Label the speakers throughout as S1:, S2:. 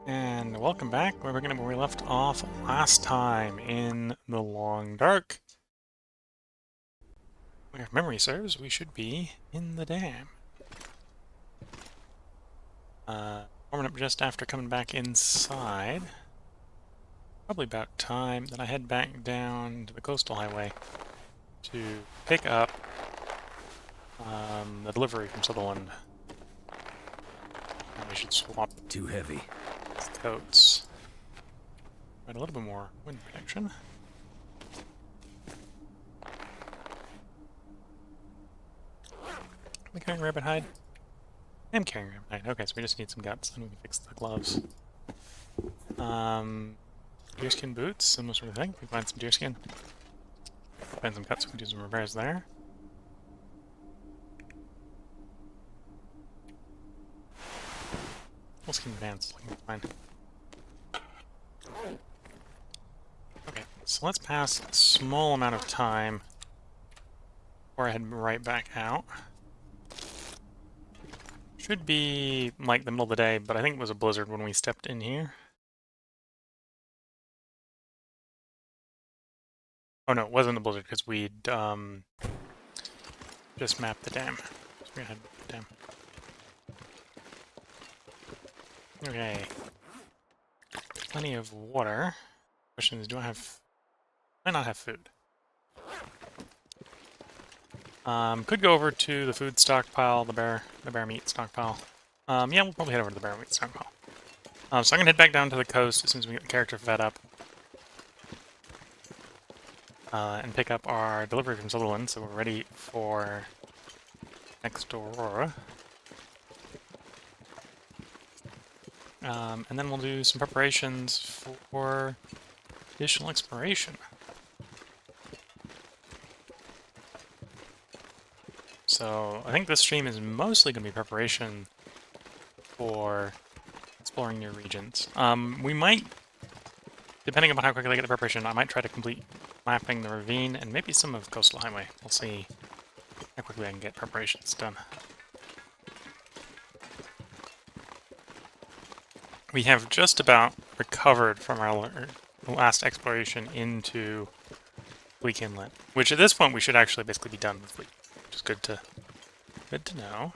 S1: And welcome back. We're beginning where we left off last time in the Long Dark. If memory serves, we should be in the dam. Warming up just after coming back inside. Probably about time that I head back down to the coastal highway to pick up the delivery from Sutherland. And we should swap
S2: Too heavy.
S1: coats. Add a little bit more wind protection. Am I carrying rabbit hide? I'm carrying rabbit hide. Okay, so we just need some guts and we can fix the gloves. Deerskin boots, similar sort of thing. We find some deerskin. Find some cuts, we can do some repairs there. Full-skin pants, looking fine. Okay, so let's pass a small amount of time before I head right back out. Should be like the middle of the day, but I think it was a blizzard when we stepped in here. Oh no, it wasn't a blizzard because we'd just mapped the dam. So we're gonna head to the dam. Okay. Plenty of water. Question is, do I have... I not have food. Could go over to the food stockpile, the bear meat stockpile. Yeah, we'll probably head over to the bear meat stockpile. So I'm gonna head back down to the coast as soon as we get the character fed up. And pick up our delivery from Sutherland, so we're ready for next Aurora. And then we'll do some preparations for additional exploration. So I think this stream is mostly going to be preparation for exploring new regions. We might, depending on how quickly I get the preparation, I might try to complete mapping the ravine and maybe some of Coastal Highway. We'll see how quickly I can get preparations done. We have just about recovered from our last exploration into Bleak Inlet, which at this point we should actually basically be done with Bleak, which is good to know.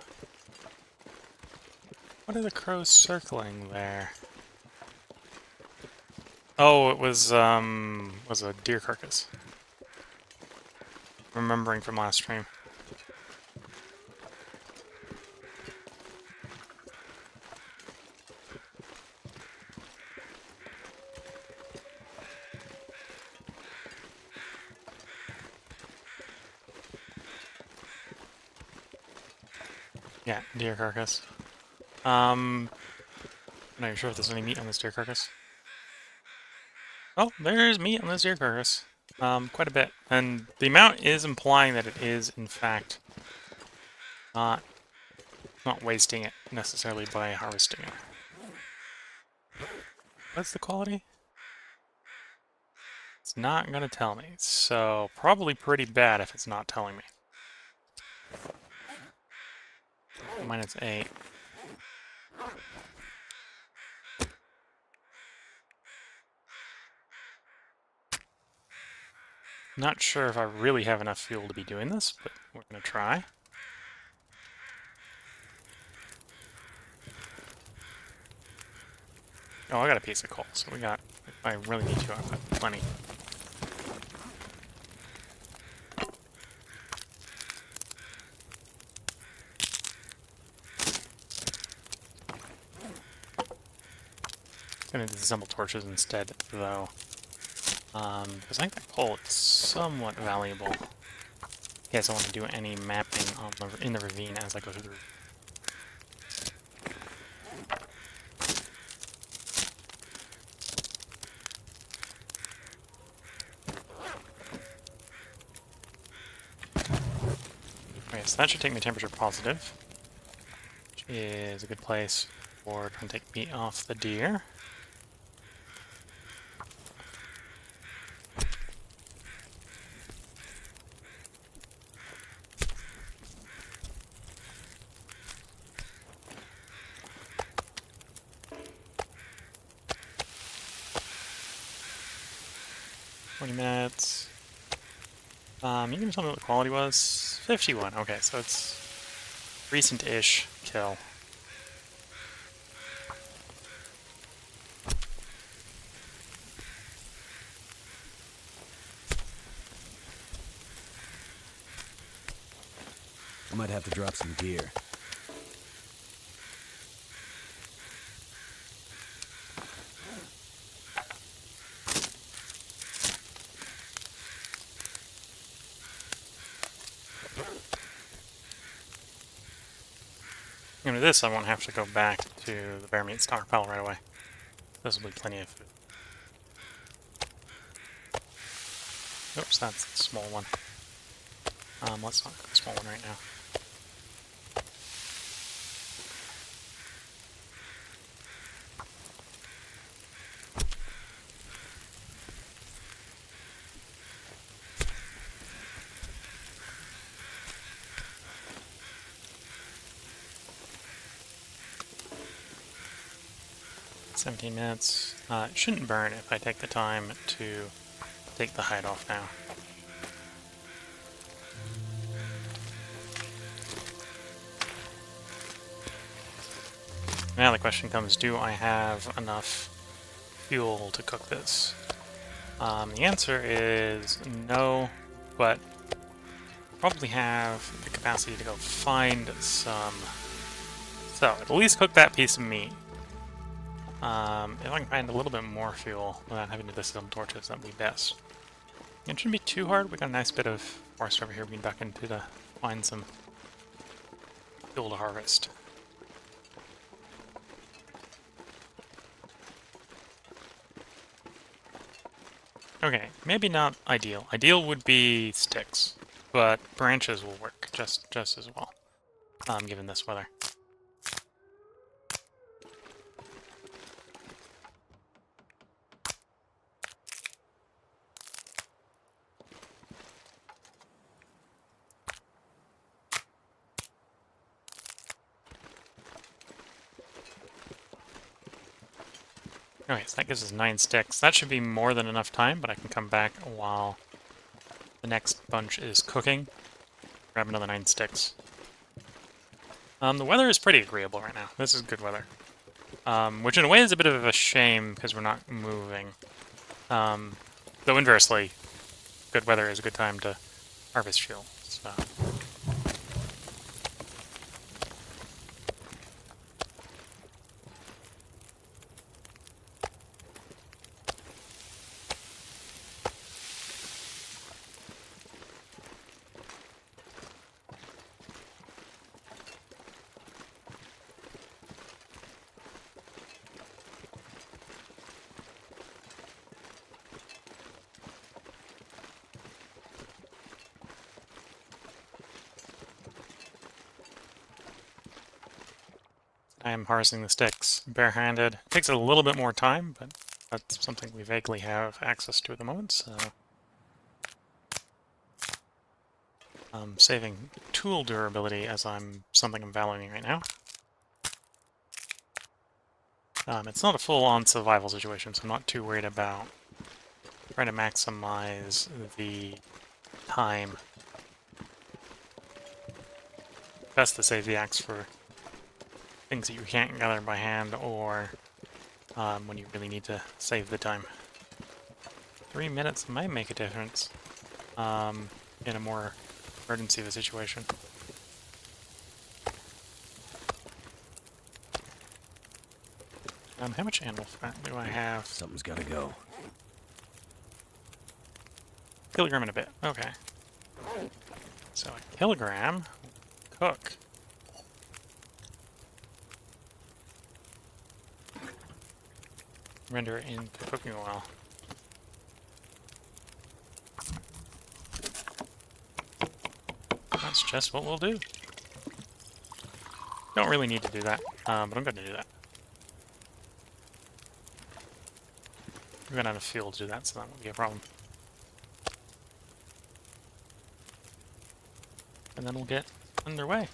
S1: What are the crows circling there? Oh, it was a deer carcass. Remembering from last stream. Yeah, deer carcass. I'm not even sure if there's any meat on this deer carcass. Oh, there's meat on this deer carcass. Quite a bit. And the amount is implying that it is, in fact, not wasting it necessarily by harvesting it. What's the quality? It's not gonna tell me, so probably pretty bad if it's not telling me. -8. Not sure if I really have enough fuel to be doing this, but we're gonna try. Oh, I got a piece of coal, so we got, if I really need to, I've got plenty. Gonna disassemble torches instead, though. Because I think that coal is somewhat valuable. In case I want to do any mapping on in the ravine as I go through. Okay, so that should take me temperature positive, which is a good place for trying to take meat off the deer. 20 minutes. You can tell me what the quality was? 51. Okay, so it's recent-ish kill.
S2: I might have to drop some gear.
S1: And with this, I won't have to go back to the bear meat stockpile right away. This will be plenty of food. Oops, that's the small one. Let's not cook the small one right now. "17 minutes. It shouldn't burn if I take the time to take the hide off now. Now the question comes, do I have enough fuel to cook this? The answer is no, but probably have the capacity to go find some. So, at least cook that piece of meat. If I can find a little bit more fuel without having to disassemble torches, that would be best. It shouldn't be too hard. We got a nice bit of forest over here we can duck into to find some fuel to harvest. Okay, maybe not ideal. Ideal would be sticks, but branches will work just as well, given this weather. Okay, so that gives us 9 sticks. That should be more than enough time, but I can come back while the next bunch is cooking. Grab another 9 sticks. The weather is pretty agreeable right now. This is good weather. Which in a way is a bit of a shame because we're not moving. Though inversely, good weather is a good time to harvest fuel. So. I am harvesting the sticks barehanded. It takes a little bit more time, but that's something we vaguely have access to at the moment, so... saving tool durability as something I'm valuing right now. It's not a full-on survival situation, so I'm not too worried about trying to maximize the time. Best to save the axe for things that you can't gather by hand, or when you really need to save the time. 3 minutes might make a difference in a more emergency of a situation. How much animal fat do I have?
S2: Something's gotta go.
S1: Kilogram and a bit. Okay. So a kilogram will cook. Render it into cooking oil. That's just what we'll do. Don't really need to do that, but I'm going to do that. We're going to have a fuel to do that, so that won't be a problem. And then we'll get underway.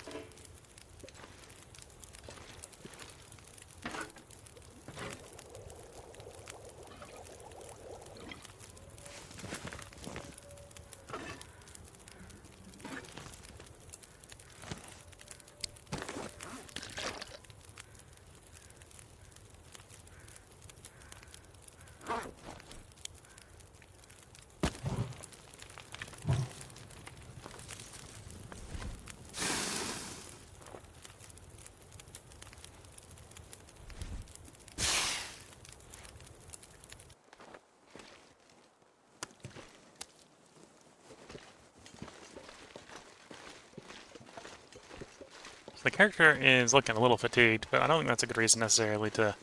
S1: So the character is looking a little fatigued, but I don't think that's a good reason necessarily to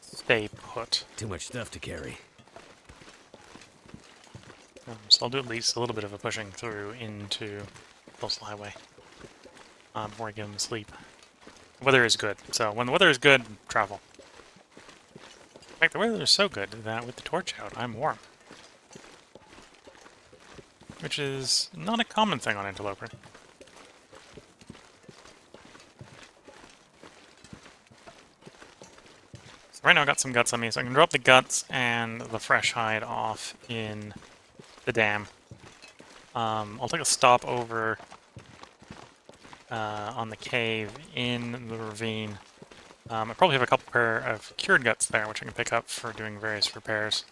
S1: stay put.
S2: Too much stuff to carry.
S1: So I'll do at least a little bit of a pushing through into Coastal Highway before I give him sleep. The weather is good, so when the weather is good, travel. In fact, the weather is so good that with the torch out, I'm warm. Which is not a common thing on Interloper. So right now I got some guts on me, so I can drop the guts and the fresh hide off in the dam. I'll take a stop over on the cave in the ravine. I probably have a couple pair of cured guts there, which I can pick up for doing various repairs.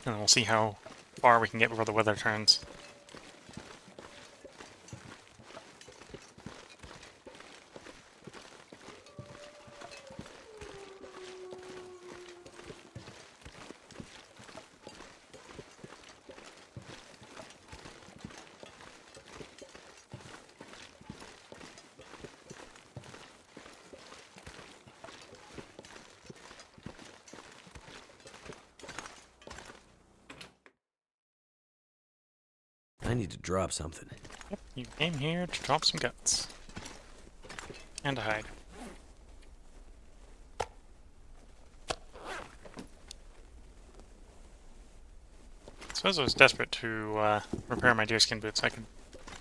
S1: And then we'll see how far we can get before the weather turns.
S2: I need to drop something.
S1: Yep, you came here to drop some guts. And a hide. I suppose I was desperate to repair my deerskin boots. I could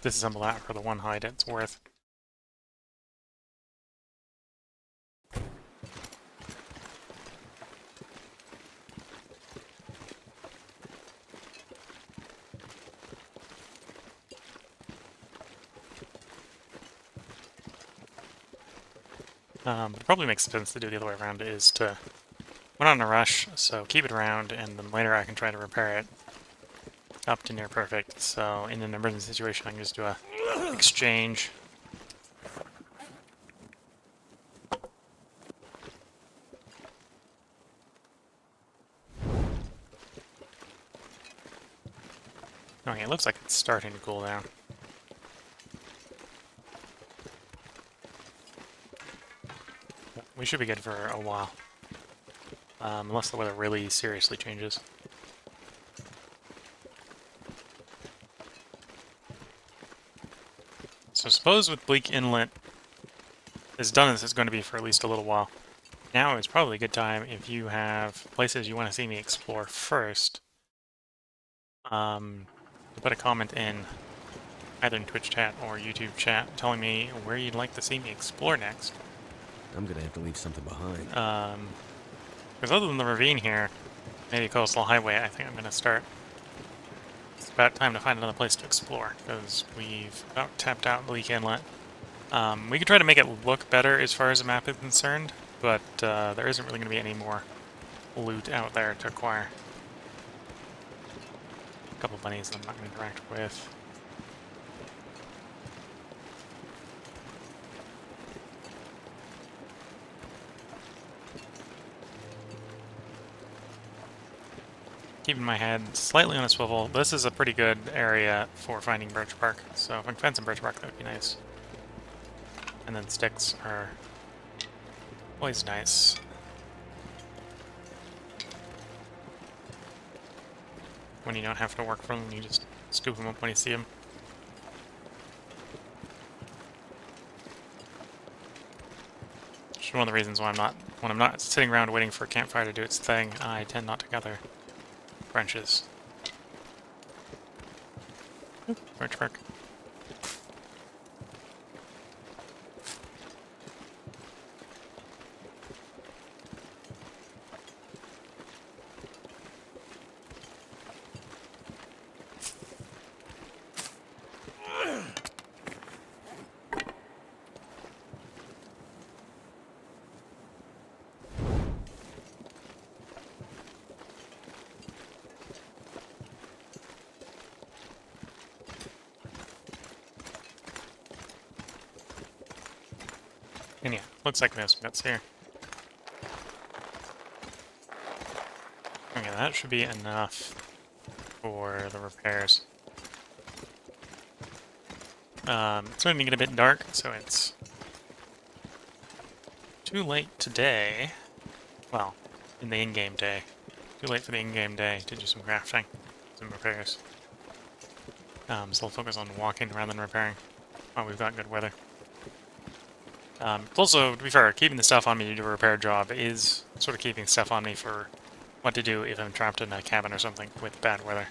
S1: disassemble that for the one hide it's worth. It probably makes sense to do the other way around is to... We're not in a rush, so keep it around, and then later I can try to repair it up to near perfect. So in an emergency situation, I can just do a exchange. Okay, it looks like it's starting to cool down. We should be good for a while. Unless the weather really seriously changes. So suppose with Bleak Inlet, as done as it's going to be for at least a little while, now is probably a good time if you have places you want to see me explore first. To put a comment in either in Twitch chat or YouTube chat telling me where you'd like to see me explore next.
S2: I'm gonna have to leave something behind.
S1: Because other than the ravine here, maybe Coastal Highway, I think I'm going to start. It's about time to find another place to explore, because we've about tapped out Bleak Inlet. We could try to make it look better as far as the map is concerned, but there isn't really going to be any more loot out there to acquire. A couple bunnies that I'm not going to interact with. Keeping my head slightly on a swivel. This is a pretty good area for finding birch bark, so if I can find some birch bark, that would be nice. And then sticks are always nice. When you don't have to work for them, you just scoop them up when you see them. Which is one of the reasons why when I'm not sitting around waiting for a campfire to do its thing, I tend not to gather branches. Oop, birch bark. And yeah, looks like we have some bits here. Okay, that should be enough for the repairs. It's starting to get a bit dark, so it's too late today. Well, in the in-game day. Too late for the in-game day to do some crafting, some repairs. So I'll focus on walking rather than repairing. Oh, we've got good weather. It's also, to be fair, keeping the stuff on me to do a repair job is sort of keeping stuff on me for what to do if I'm trapped in a cabin or something with bad weather.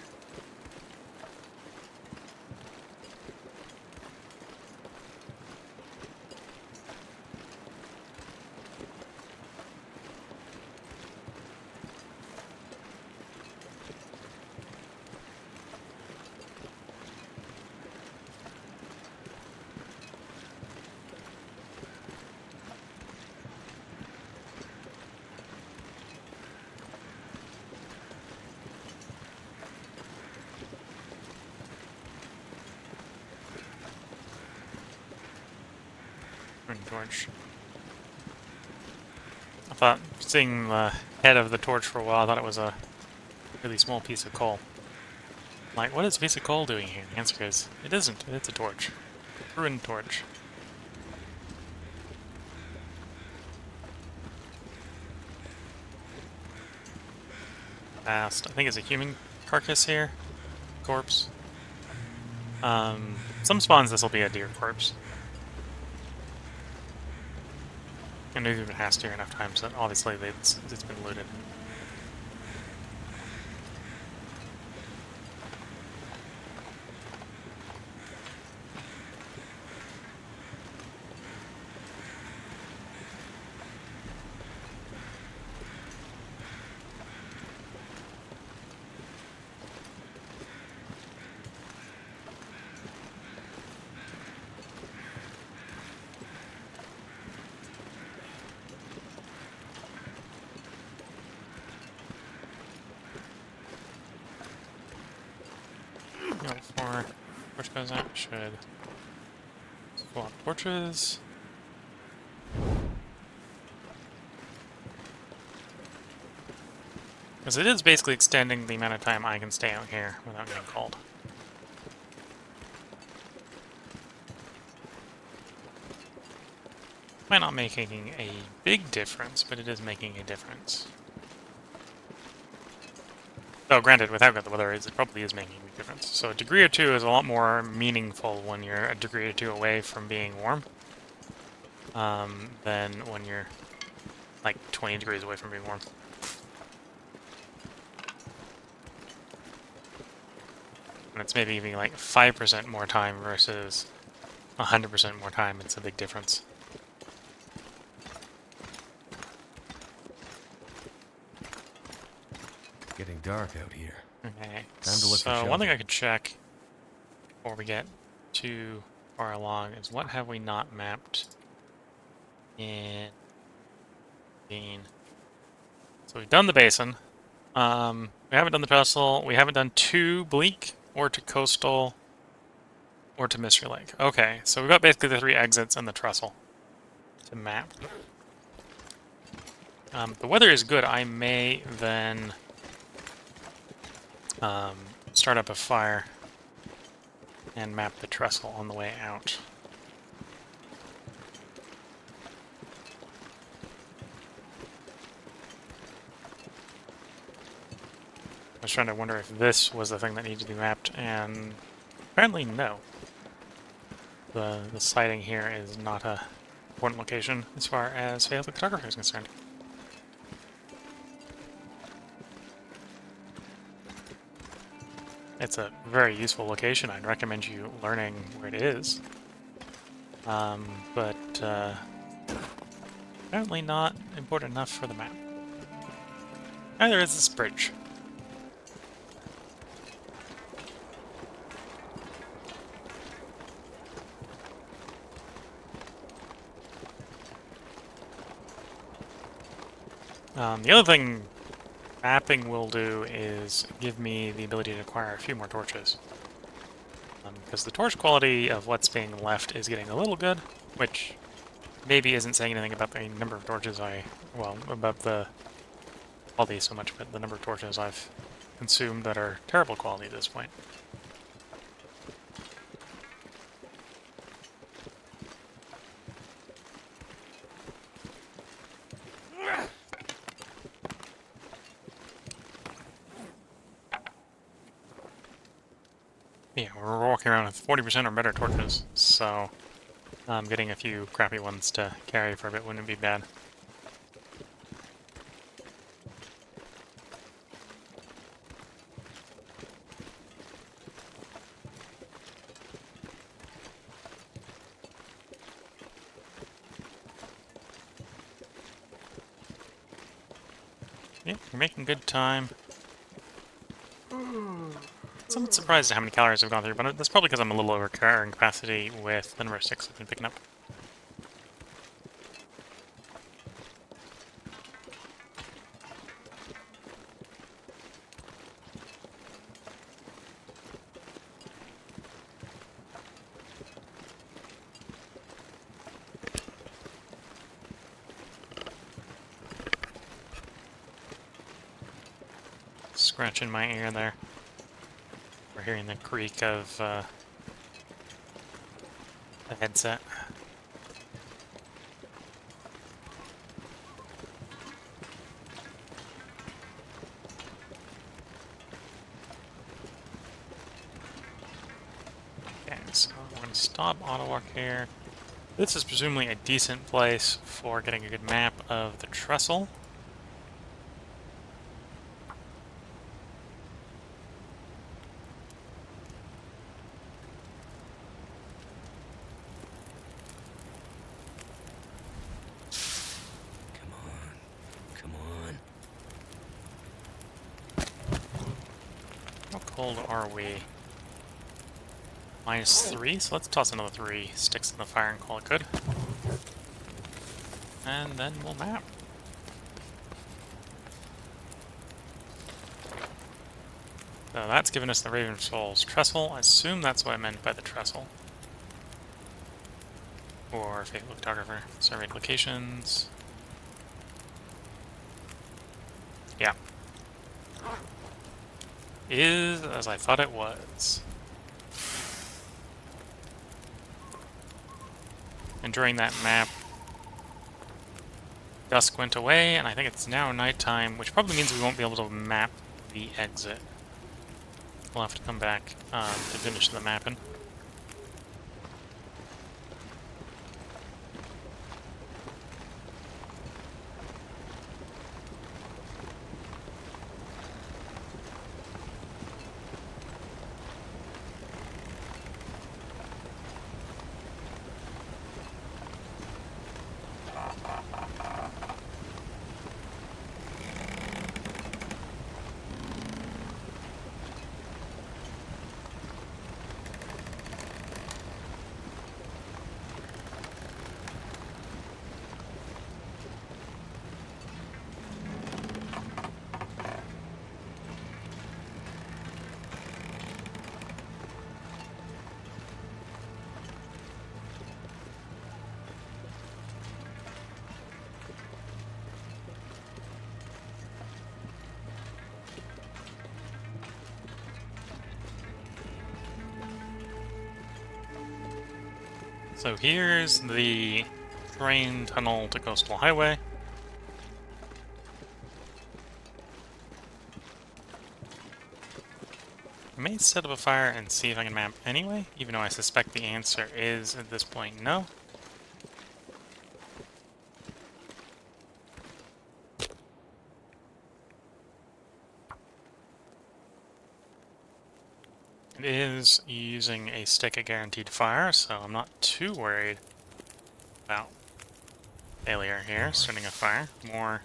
S1: Torch. I thought, seeing the head of the torch for a while, I thought it was a really small piece of coal. Like, what is a piece of coal doing here? The answer is, it isn't. It's a torch. Ruined torch. Fast. I think it's a human carcass here. Corpse. Some spawns this will be a deer corpse. And maybe it has to enough times that obviously it's been looted. Before torch goes out, should swap torches. Because it is basically extending the amount of time I can stay out here without getting called. Might not making a big difference, but it is making a difference. Though, granted, without good weather, it probably is making a big difference. So a degree or two is a lot more meaningful when you're a degree or two away from being warm, than when you're like 20 degrees away from being warm. And it's maybe even like 5% more time versus 100% more time. It's a big difference.
S2: Getting dark out here.
S1: Okay,
S2: Time to look for
S1: so one thing
S2: shelter.
S1: I could check before we get too far along is what have we not mapped in Bean. So we've done the basin. We haven't done the trestle. We haven't done to Bleak or to Coastal or to Mystery Lake. Okay, so we've got basically the 3 exits and the trestle to map. The weather is good. I may then start up a fire and map the trestle on the way out. I was trying to wonder if this was the thing that needed to be mapped, and apparently no. The sighting here is not a important location as far as Faith Photography is concerned. It's a very useful location. I'd recommend you learning where it is. But apparently not important enough for the map. Neither is this bridge. The other thing mapping will do is give me the ability to acquire a few more torches. Because the torch quality of what's being left is getting a little good, which maybe isn't saying anything about the number of torches well, about the quality so much, but the number of torches I've consumed that are terrible quality at this point. Yeah, we're walking around with 40% or better torches, so getting a few crappy ones to carry for a bit wouldn't be bad. Yeah, you're making good time. Somewhat surprised at how many calories I've gone through, but that's probably because I'm a little over carrying capacity with the number of sticks I've been picking up. Scratching my ear there. We're hearing the creak of the headset. Okay, so we're going to stop auto walk here. This is presumably a decent place for getting a good map of the trestle.
S2: Come on. Come on.
S1: How cold are we? -3, so let's toss another 3 sticks in the fire and call it good. And then we'll map. So that's given us the Raven Souls trestle. I assume that's what I meant by the trestle. Or Faithful Photographer. Surveyed locations. Yeah. Is as I thought it was. And during that map, dusk went away, and I think it's now nighttime, which probably means we won't be able to map the exit. We'll have to come back to finish the mapping. So here's the train tunnel to Coastal Highway. I may set up a fire and see if I can map anyway, even though I suspect the answer is, at this point, no. It is using a stick at guaranteed fire, so I'm not too worried about failure here, starting a fire. More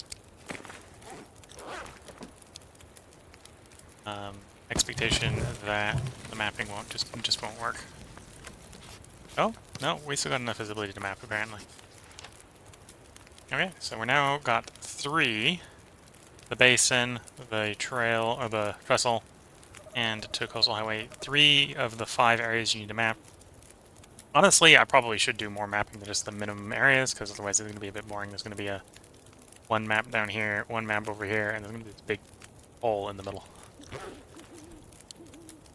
S1: expectation that the mapping just won't work. Oh, no, we still got enough visibility to map, apparently. Okay, so we're now got 3. The basin, the trail, or the trestle, and to Coastal Highway. 3 of the 5 areas you need to map. Honestly, I probably should do more mapping than just the minimum areas, because otherwise it's going to be a bit boring. There's going to be a one map down here, one map over here, and there's going to be this big hole in the middle.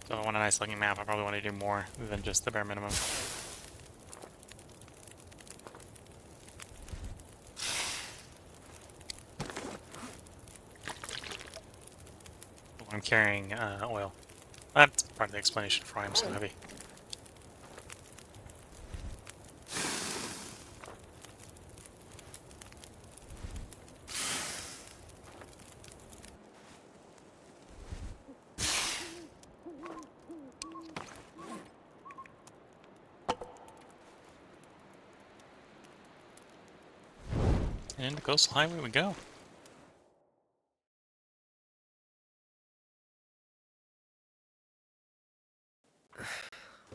S1: So I want a nice looking map. I probably want to do more than just the bare minimum. I'm carrying oil. That's part of the explanation for why I'm so heavy. And the coastal highway we go.
S2: I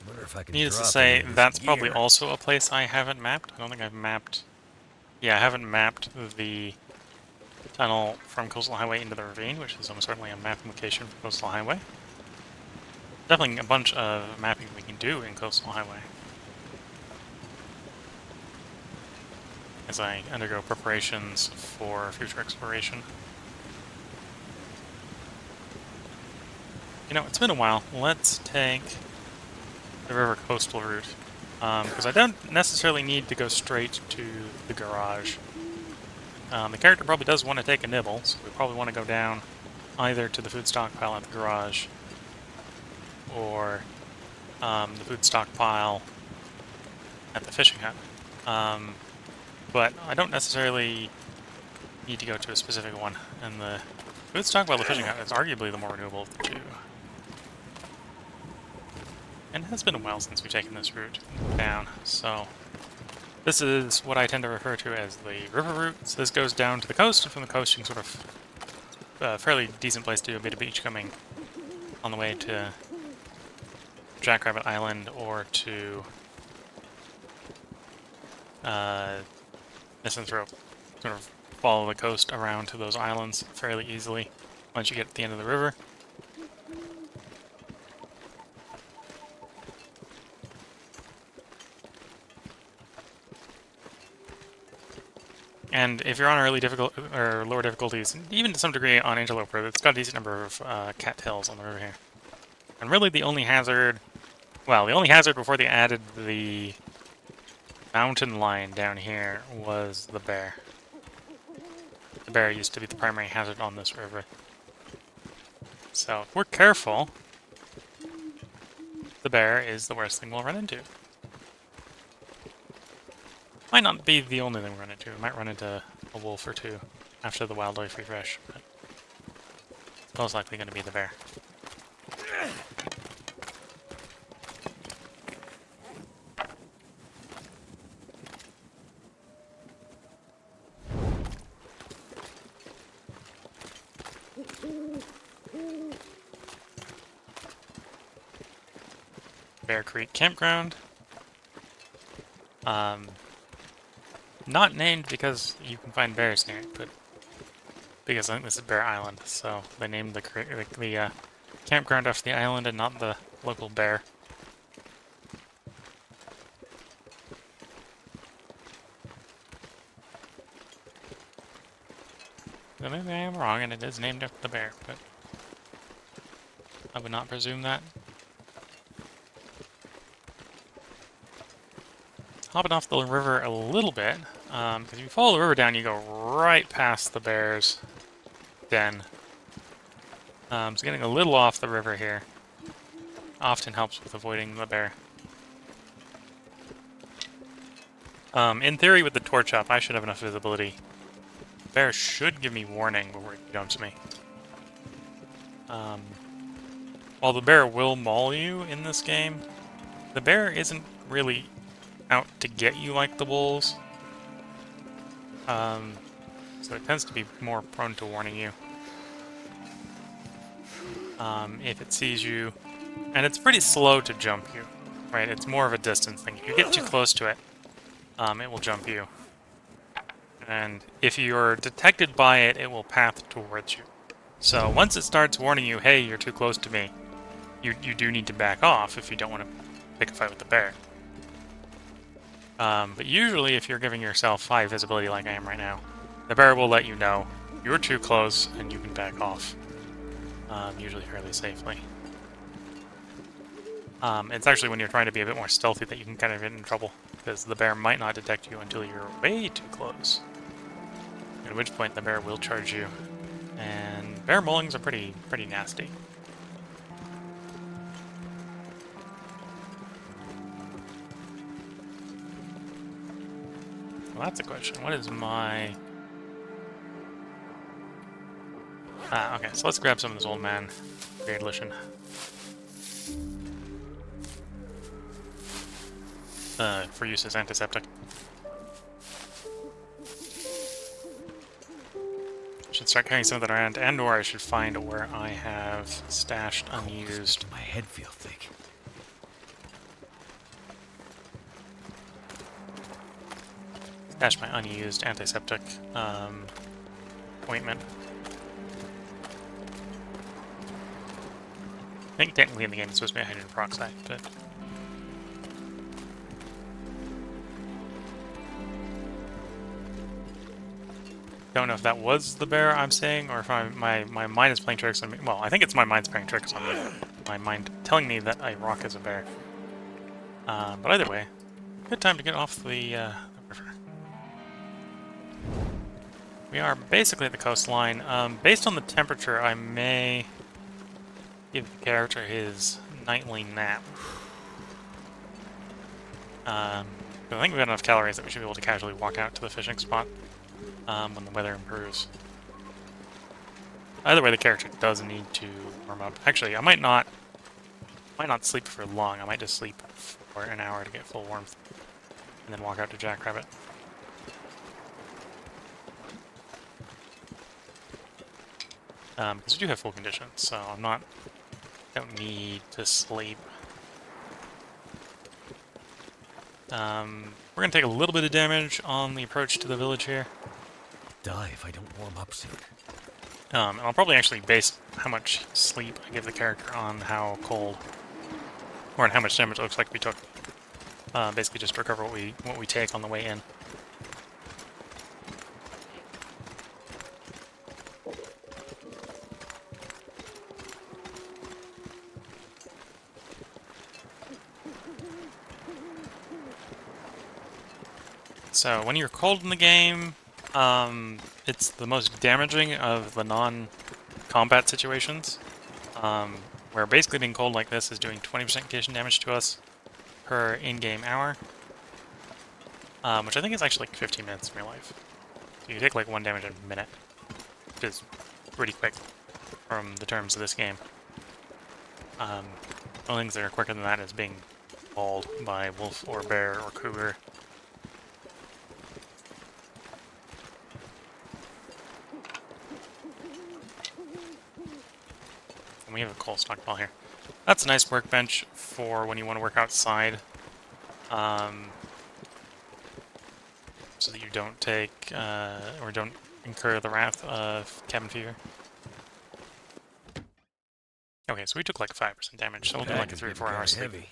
S2: wonder if I can
S1: Needless to
S2: drop
S1: say,
S2: any of this
S1: that's probably
S2: gear.
S1: also a place I haven't mapped. I don't think I've mapped... Yeah, I haven't mapped the tunnel from Coastal Highway into the ravine, which is almost certainly a mapping location for Coastal Highway. Definitely a bunch of mapping we can do in Coastal Highway as I undergo preparations for future exploration. You know, it's been a while. Let's take the river coastal route, because I don't necessarily need to go straight to the garage. The character probably does want to take a nibble, so we probably want to go down either to the food stockpile at the garage or the food stockpile at the fishing hut. But I don't necessarily need to go to a specific one, and the food stockpile at the fishing hut is arguably the more renewable of the two. And it has been a while since we've taken this route down, so this is what I tend to refer to as the river route. So this goes down to the coast, and from the coast you can sort of a fairly decent place to do a bit of beach coming on the way to Jackrabbit Island or to Misanthrope. Sort of follow the coast around to those islands fairly easily once you get to the end of the river. And if you're on early difficult or lower difficulties, even to some degree on Interloper, it's got a decent number of cattails on the river here. And really the only hazard, well, the only hazard before they added the mountain lion down here was the bear. The bear used to be the primary hazard on this river. So if we're careful, the bear is the worst thing we'll run into. Might not be the only thing we run into. We might run into a wolf or two after the wildlife refresh, but it's most likely going to be the bear. Bear Creek Campground. Not named because you can find bears near it, but because I think this is Bear Island, so they named the campground after the island and not the local bear. So maybe I am wrong and it is named after the bear, but I would not presume that. Hopping off the river a little bit, because if you follow the river down, you go right past the bear's den. So getting a little off the river here often helps with avoiding the bear. In theory, with the torch up, I should have enough visibility. The bear should give me warning before he jumps me. While the bear will maul you in this game, the bear isn't really out to get you like the wolves. So it tends to be more prone to warning you. If it sees you, and it's pretty slow to jump you, right? It's more of a distance thing. If you get too close to it, it will jump you. And if you're detected by it, it will path towards you. So once it starts warning you, hey, you're too close to me, you do need to back off if you don't want to pick a fight with the bear. But usually, if you're giving yourself high visibility like I am right now, the bear will let you know you're too close and you can back off, usually fairly safely. It's actually when you're trying to be a bit more stealthy that you can kind of get in trouble, because the bear might not detect you until you're way too close. At which point the bear will charge you, and bear maulings are pretty nasty. Well, that's a question. What is my... Ah, okay, so let's grab some of this old man Beard Lotion. For use as antiseptic. Should start carrying some of that around, and/or I should find where I have stashed unused.
S2: My head feel thick.
S1: Stash my unused antiseptic ointment. I think technically in the game it's supposed to be hydrogen peroxide, but don't know if that was the bear I'm saying, or if my mind is playing tricks on me. Well, I think it's my mind's playing tricks on me. My mind telling me that a rock is a bear. But either way, good time to get off the river. We are basically at the coastline. Based on the temperature, I may give the character his nightly nap. I think we've got enough calories that we should be able to casually walk out to the fishing spot when the weather improves. Either way, the character does need to warm up. Actually, I might not sleep for long. I might just sleep for an hour to get full warmth, and then walk out to Jackrabbit. Because we do have full conditions, so don't need to sleep. We're gonna take a little bit of damage on the approach to the village here.
S2: Die if I don't warm up soon.
S1: And I'll probably actually base how much sleep I give the character on how cold, or on how much damage it looks like we took. Basically just to recover what we take on the way in. So when you're cold in the game, it's the most damaging of the non-combat situations, where basically being cold like this is doing 20% condition damage to us per in-game hour, which I think is actually like 15 minutes in real life. So you take like 1 damage a minute, which is pretty quick from the terms of this game. Only things that are quicker than that is being mauled by wolf or bear or cougar. And we have a coal stockpile here. That's a nice workbench for when you want to work outside. So that you don't take, or don't incur the wrath of cabin fever. Okay, so we took like 5% damage, so we'll do like a 3 or 4 hour sleep.
S2: Heavy.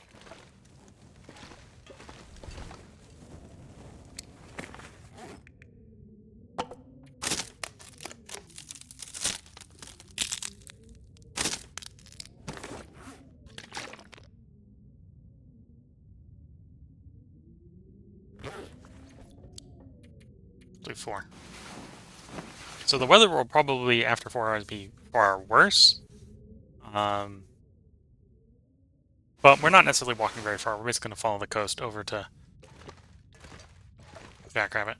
S1: Do 4. So the weather will probably, after 4 hours, be far worse. But we're not necessarily walking very far. We're just going to follow the coast over to Jackrabbit.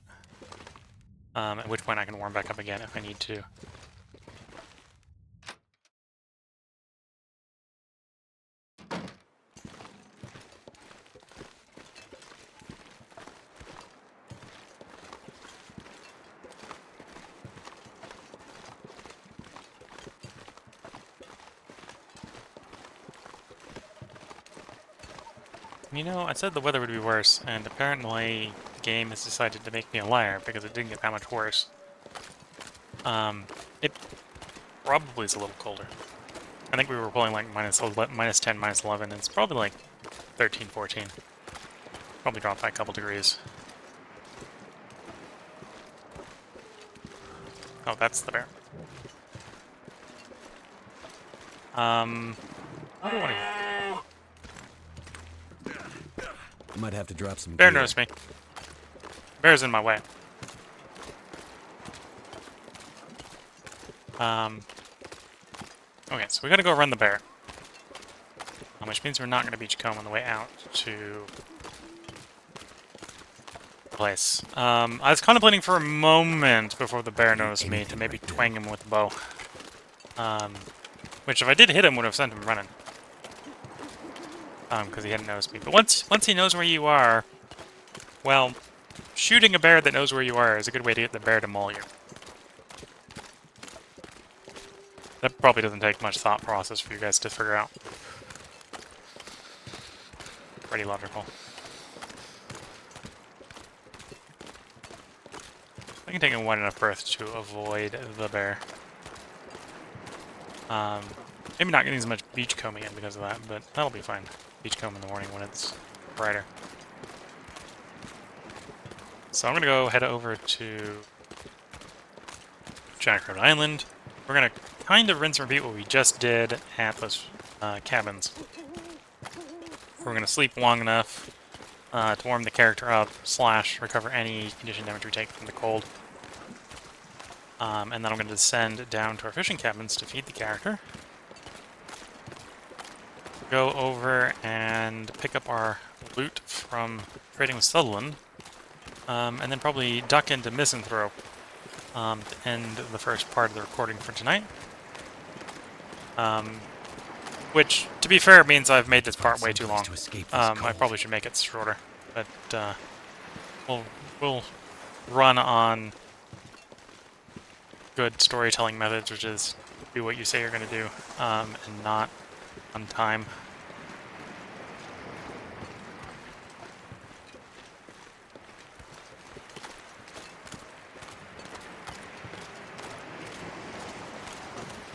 S1: At which point I can warm back up again if I need to. You know, I said the weather would be worse, and apparently the game has decided to make me a liar because it didn't get that much worse. It probably is a little colder. I think we were pulling like minus 10, minus 11, and it's probably like 13, 14. probably drop by a couple degrees. Oh, that's the bear. I don't want to.
S2: I might have to drop some
S1: Bear
S2: gear.
S1: noticed me. Bear's in my way. Okay, so we gotta go run the bear. Which means we're not gonna beachcomb on the way out to the place. I was contemplating for a moment before the bear noticed me to maybe twang him with the bow. Which if I did hit him would have sent him running. Because he hadn't noticed me. But once he knows where you are, well, shooting a bear that knows where you are is a good way to get the bear to maul you. That probably doesn't take much thought process for you guys to figure out. Pretty logical. I can take a wide enough berth to avoid the bear. Maybe not getting as much beachcombing in because of that, but that'll be fine. Beachcomb in the morning when it's brighter. So I'm gonna go head over to Jackrabbit Island. We're gonna kind of rinse and repeat what we just did at those cabins. We're gonna sleep long enough to warm the character up / recover any condition damage we take from the cold. And then I'm gonna descend down to our fishing cabins to feed the character. Go over and pick up our loot from trading with Sutherland. And then probably duck into Misanthrope to end the first part of the recording for tonight. Which, to be fair, means I've made this part way too long. I probably should make it shorter, but we'll run on good storytelling methods, which is do what you say you're going to do, and not on time.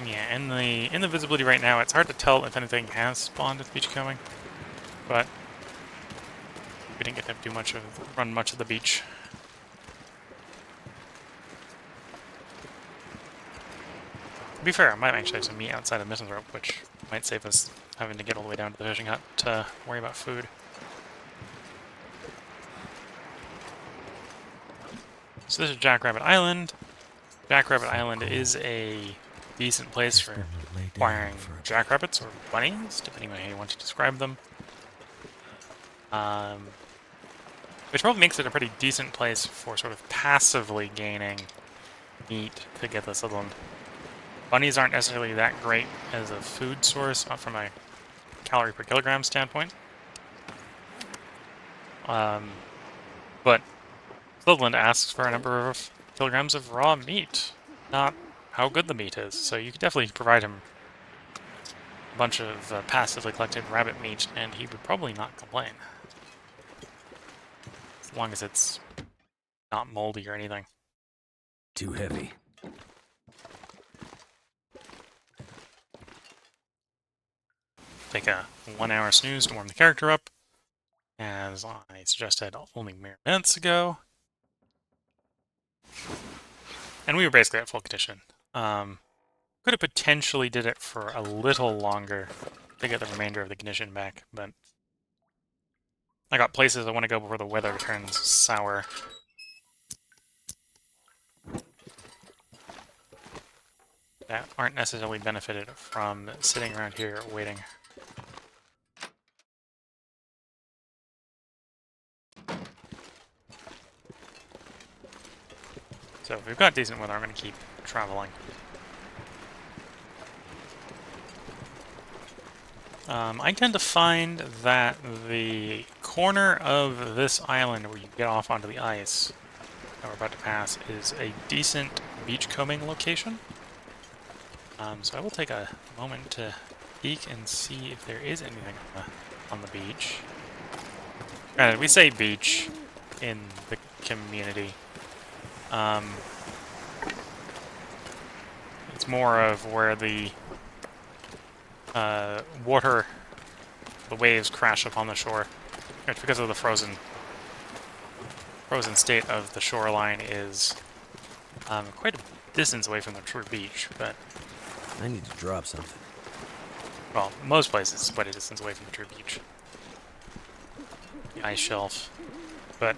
S1: Yeah, in the visibility right now, it's hard to tell if anything has spawned at the beachcombing, but we didn't get to do run much of the beach. To be fair, I might actually have some meat outside of Misanthrope, which might save us having to get all the way down to the fishing hut to worry about food. So this is Jackrabbit Island. Jackrabbit Island is a decent place for acquiring jackrabbits or bunnies, depending on how you want to describe them. Which probably makes it a pretty decent place for sort of passively gaining meat to get the Sutherland. Bunnies aren't necessarily that great as a food source, not from a calorie per kilogram standpoint. But Sutherland asks for a number of kilograms of raw meat, not how good the meat is. So you could definitely provide him a bunch of passively collected rabbit meat, and he would probably not complain. As long as it's not moldy or anything.
S2: Too heavy.
S1: Take a 1 hour snooze to warm the character up, as I suggested only mere minutes ago. And we were basically at full condition. Could have potentially did it for a little longer to get the remainder of the condition back, but I got places I want to go before the weather turns sour. That aren't necessarily benefited from sitting around here waiting. So if we've got decent weather, I'm going to keep traveling. I tend to find that the corner of this island where you get off onto the ice that we're about to pass is a decent beachcombing location. So I will take a moment to peek and see if there is anything on the beach. Granted, we say beach in the community. It's more of where the water, the waves crash upon the shore. It's because of the frozen frozen state of the shoreline is quite a distance away from the true beach, but,
S2: I need to drop something.
S1: well, most places is quite a distance away from the true beach. The ice shelf. But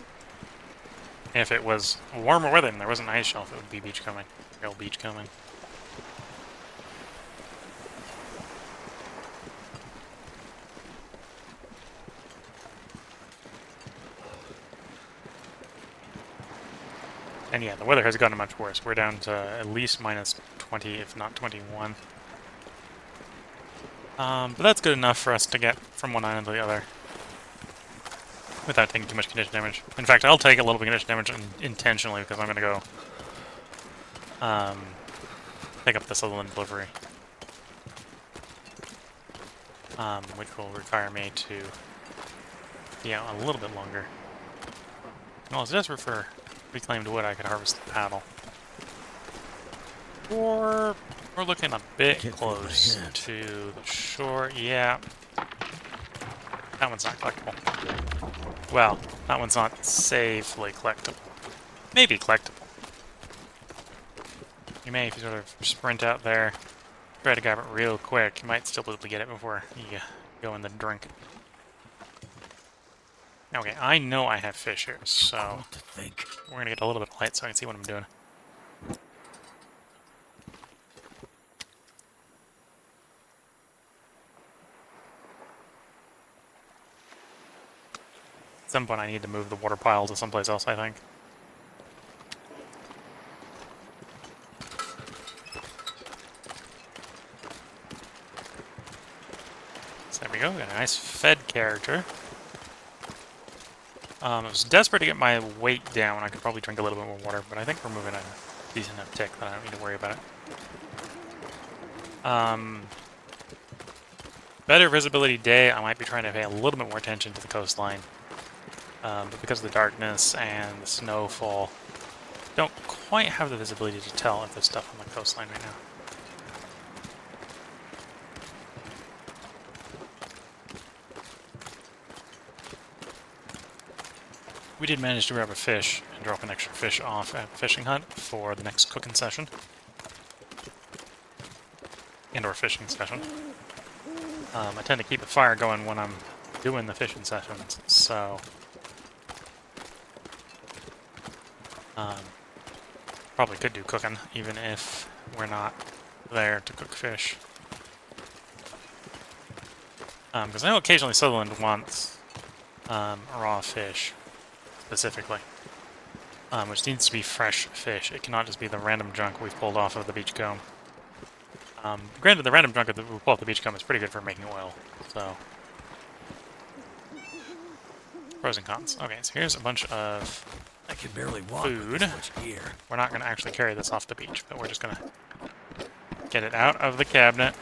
S1: if it was warmer weather and there was an ice shelf, it would be beach coming. Real beach coming. And yeah, the weather has gotten much worse. We're down to at least minus 20, if not 21. But that's good enough for us to get from one island to the other without taking too much condition damage. In fact, I'll take a little bit of condition damage intentionally because I'm going to go pick up the Sutherland delivery, which will require me to be out a little bit longer. Well, it's desperate for reclaimed wood. I could harvest the paddle. Or we're looking a bit close to the shore. Yeah. That one's not collectible. Well, that one's not safely collectible. Maybe collectible. You may, if you sort of sprint out there, try to grab it real quick, you might still be able to get it before you go in the drink. Okay, I know I have fish here, so we're gonna get a little bit of light so I can see what I'm doing. At some point I need to move the water pile to someplace else, I think. So there we go, got a nice fed character. I was desperate to get my weight down. I could probably drink a little bit more water, but I think we're moving at a decent enough tick that I don't need to worry about it. Better visibility day, I might be trying to pay a little bit more attention to the coastline. But because of the darkness and the snowfall, don't quite have the visibility to tell if there's stuff on the coastline right now. We did manage to grab a fish and drop an extra fish off at the fishing hut for the next cooking session. Indoor fishing session. I tend to keep the fire going when I'm doing the fishing sessions, so... probably could do cooking, even if we're not there to cook fish. Because I know occasionally Sutherland wants raw fish, specifically. Which needs to be fresh fish. It cannot just be the random junk we've pulled off of the beachcomb. Granted, the random junk that we pulled off the beachcomb is pretty good for making oil, so... Pros and cons. Okay, so here's a bunch of
S2: I can barely walk
S1: food.
S2: with this much gear.
S1: We're not going to actually carry this off the beach, but we're just going to get it out of the cabinet.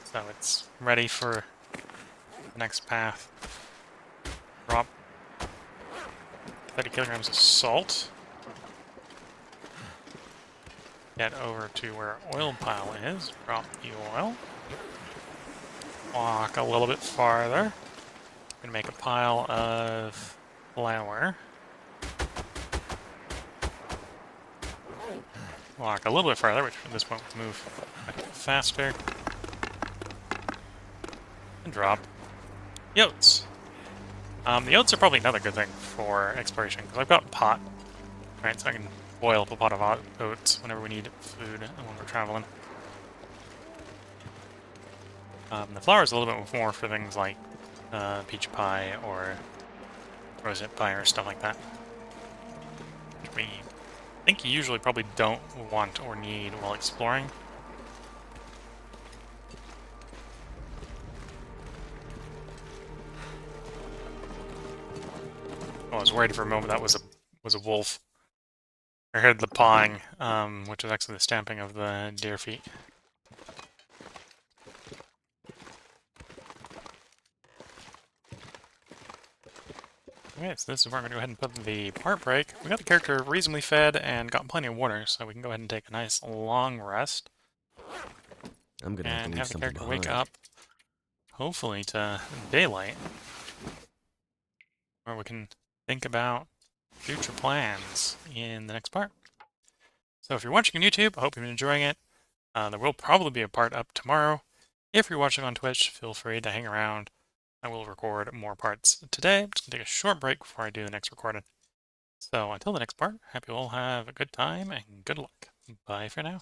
S1: So it's ready for the next path. Drop 30 kilograms of salt. Get over to where our oil pile is. Drop the oil. Walk a little bit farther. Gonna make a pile of flour. Walk a little bit farther, which at this point will move a bit faster. And drop the oats. The oats are probably another good thing for exploration, because I've got pot, right, so I can boil up a pot of oats whenever we need food and when we're traveling. The flour is a little bit more for things like peach pie or rosette pie or stuff like that. Which we think you usually probably don't want or need while exploring. I was worried for a moment that was a wolf. I heard the pawing, which was actually the stamping of the deer feet. Okay, so this is where I'm going to go ahead and put the part break. We got the character reasonably fed and got plenty of water, so we can go ahead and take a nice long rest.
S2: I'm gonna have to leave
S1: have the
S2: something
S1: character
S2: behind.
S1: wake up, hopefully to daylight, where we can think about future plans in the next part. So if you're watching on YouTube, I hope you've been enjoying it. There will probably be a part up tomorrow. If you're watching on Twitch, feel free to hang around. I will record more parts today. I'm just going to take a short break before I do the next recording. So until the next part, hope you all have a good time and good luck. Bye for now.